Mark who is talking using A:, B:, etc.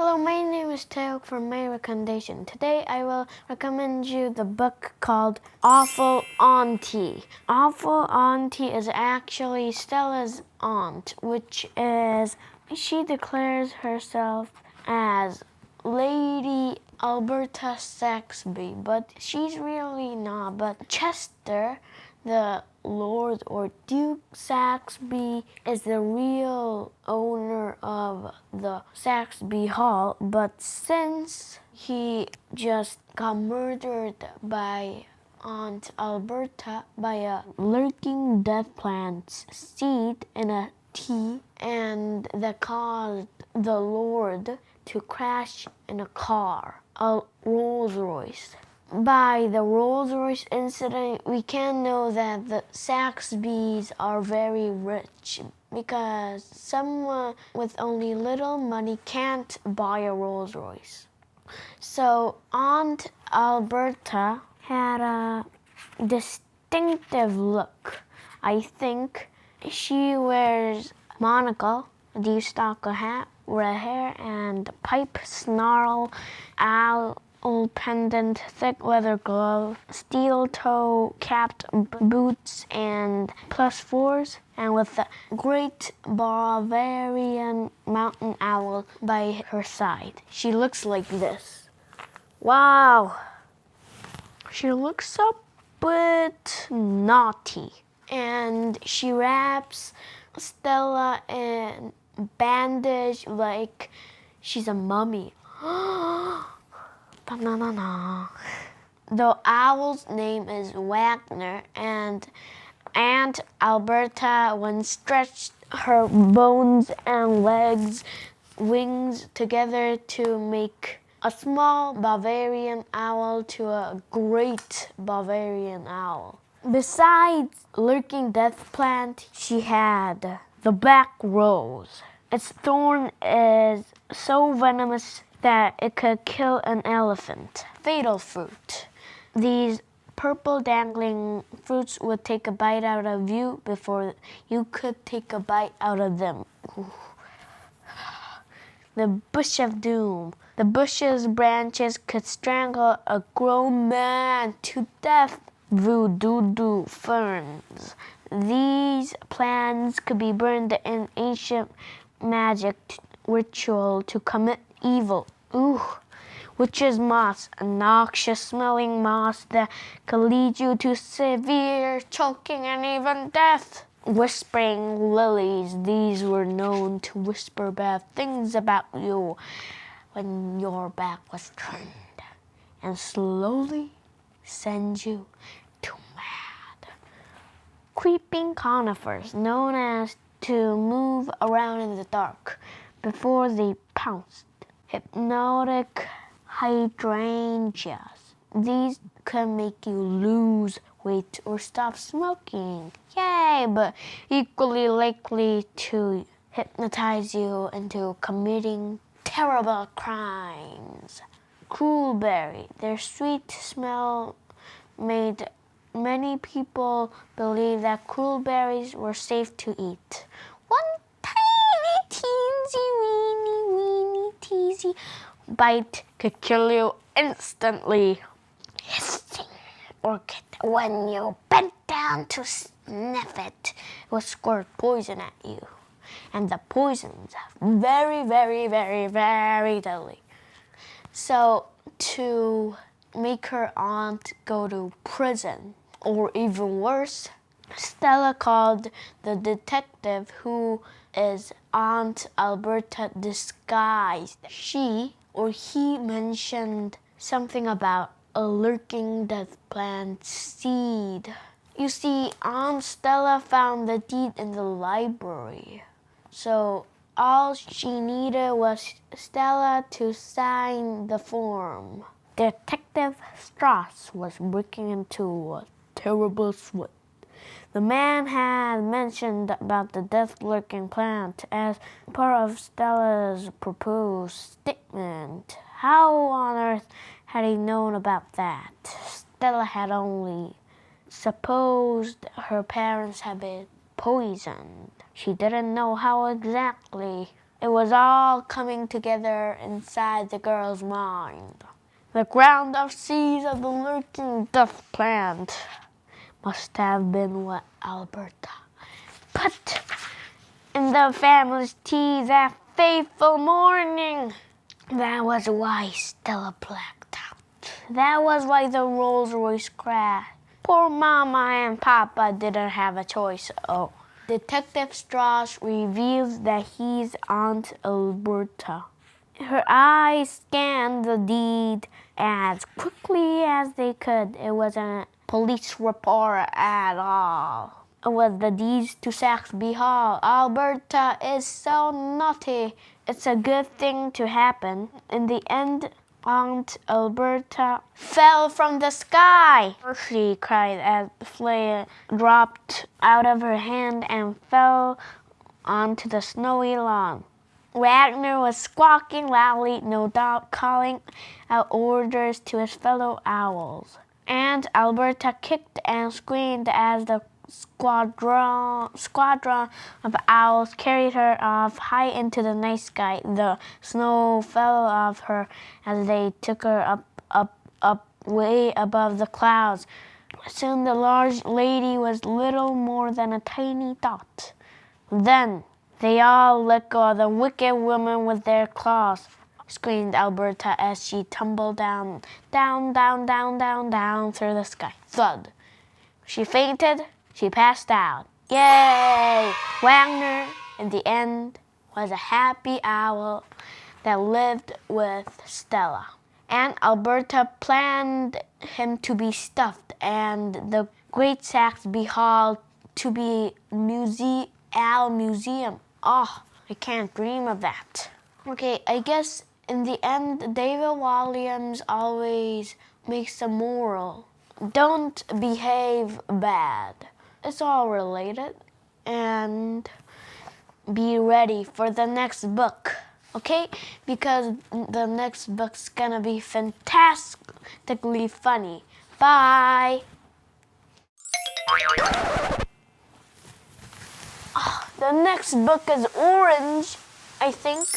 A: Hello, my name is Teo from my recommendation. Today I will recommend you the book called Awful Auntie. Awful Auntie is actually Stella's aunt, which is, she declares herself as Lady Alberta Saxby, but she's really not. But Chester, the Lord or Duke Saxby, is the real owner of the Saxby Hall, but since he just got murdered by Aunt Alberta by a lurking death plant seed in a tea, and that caused the Lord to crash in a car, a Rolls Royce. By the Rolls Royce incident, we can know that the Saxbys are very rich because someone with only little money can't buy a Rolls Royce. So Aunt Alberta had a distinctive look. I think she wears monocle, a deer-stalker hat, red hair, and pipe, snarl, owl pendant, thick leather glove, steel-toe capped boots, and +4s, and with a great Bavarian mountain owl by her side. She looks like this. Wow! She looks a bit naughty. And she wraps Stella in bandage like she's a mummy. Ba-na-na-na. The owl's name is Wagner, and Aunt Alberta, when stretched her bones and legs, wings together to make a small Bavarian owl to a great Bavarian owl. Besides lurking death plant, she had the black rose. Its thorn is so venomous that it could kill an elephant. Fatal fruit. These purple dangling fruits would take a bite out of you before you could take a bite out of them. Ooh. The bush of doom. The bush's branches could strangle a grown man to death. Voodoo ferns. These plants could be burned in ancient magic ritual to commit evil. Ooh, witch's moss, a noxious smelling moss that could lead you to severe choking and even death. Whispering lilies, these were known to whisper bad things about you when your back was turned, and slowly send you to mad. Creeping conifers, known as to move around in the dark before they pounced. Hypnotic hydrangeas. These can make you lose weight or stop smoking. Yay! But equally likely to hypnotize you into committing terrible crimes. Cruelberry. Their sweet smell made many people believe that cruelberries were safe to eat. One tiny, teensy, weeny teasy bite could kill you instantly. Hissing orchid. When you bent down to sniff it, it would squirt poison at you. And the poison's very, very, very, very deadly. So to make her aunt go to prison, or even worse, Stella called the detective who is Aunt Alberta disguised. She or he mentioned something about a lurking death plant seed. You see, Aunt Stella found the deed in the library. So all she needed was Stella to sign the form. Detective Strauss was breaking into a terrible sweat. The man had mentioned about the death-lurking plant as part of Stella's proposed statement. How on earth had he known about that? Stella had only supposed her parents had been poisoned. She didn't know how exactly. It was all coming together inside the girl's mind. The ground of seeds of the lurking death plant must have been what Alberta put in the family's tea that fateful morning. That was why Stella blacked out. That was why the Rolls Royce crashed. Poor Mama and Papa didn't have a choice. Oh. Detective Strauss reveals that he's Aunt Alberta. Her eyes scanned the deed as quickly as they could. It wasn't a police report at all. It was the deeds to Saxby Hall. Alberta is so naughty. It's a good thing to happen. In the end, Aunt Alberta fell from the sky. She cried as the flame dropped out of her hand and fell onto the snowy lawn. Wagner was squawking loudly, no doubt calling out orders to his fellow owls. And Alberta kicked and screamed as the squadron of owls carried her off high into the night sky. The snow fell off her as they took her up, way above the clouds. Soon the large lady was little more than a tiny dot. Then they all let go of the wicked woman with their claws, screamed Alberta as she tumbled down through the sky. Thud. She fainted. She passed out. Yay! Wagner, in the end, was a happy owl that lived with Stella. Aunt Alberta planned him to be stuffed and the Great Saxby Hall to be owl museum. Oh, I can't dream of that. Okay, I guess in the end, David Walliams always makes a moral. Don't behave bad. It's all related. And be ready for the next book. Okay? Because the next book's gonna be fantastically funny. Bye! Oh, the next book is orange, I think.